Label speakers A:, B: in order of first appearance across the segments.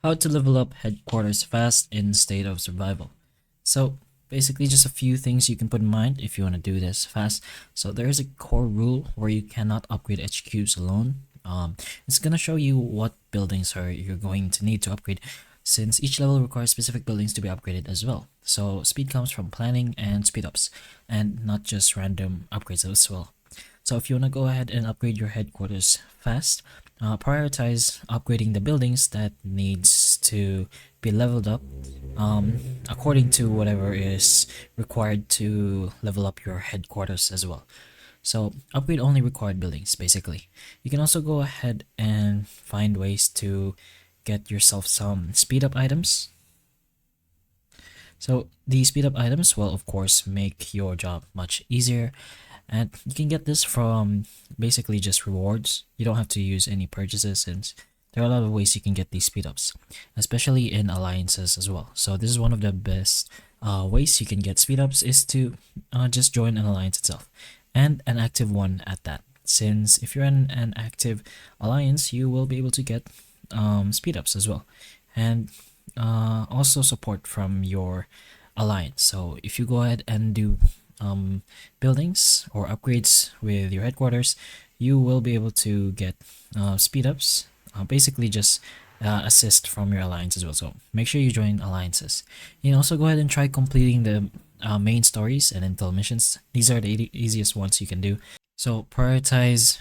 A: How to level up headquarters fast in state of survival. So basically just a few things you can put in mind if you want to do this fast. So there is a core rule where you cannot upgrade HQs alone. It's gonna show you what buildings you're going to need to upgrade, since each level requires specific buildings to be upgraded as well. So speed comes from planning and speed ups, and not just random upgrades as well. So if you want to go ahead and upgrade your headquarters fast, prioritize upgrading the buildings that needs to be leveled up according to whatever is required to level up your headquarters as well. So upgrade only required buildings basically. You can also go ahead and find ways to get yourself some speed up items. So the speed up items will of course make your job much easier, and you can get this from basically just rewards. You don't have to use any purchases, since there are a lot of ways you can get these speed ups, especially in alliances as well. So this is one of the best ways you can get speed ups, is to just join an alliance itself, and an active one at that. Since if you're in an active alliance, you will be able to get speed ups as well, and also support from your alliance. So if you go ahead and do buildings or upgrades with your headquarters, you will be able to get speed ups, basically just assist from your alliance as well. So make sure you join alliances. You can also go ahead and try completing the main stories and intel missions. These are the easiest ones you can do. So prioritize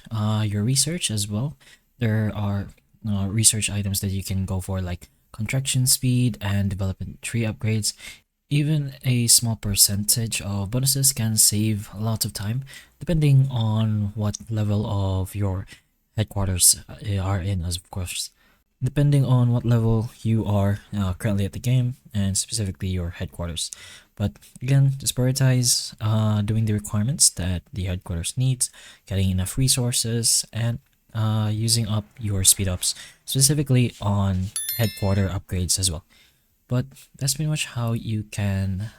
A: your research as well. There are research items that you can go for, like contraction speed and development tree upgrades. Even a small percentage of bonuses can save a lot of time, depending on what level of your headquarters are in, as of course. Depending on what level you are currently at the game, and specifically your headquarters. But again, just prioritize doing the requirements that the headquarters needs, getting enough resources, and using up your speed ups, specifically on headquarter upgrades as well. But that's pretty much how you can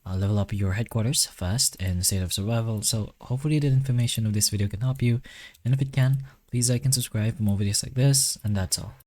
A: level up your headquarters fast in state of survival. So hopefully the information of this video can help you, and if it can, please like and subscribe for more videos like this, and that's all.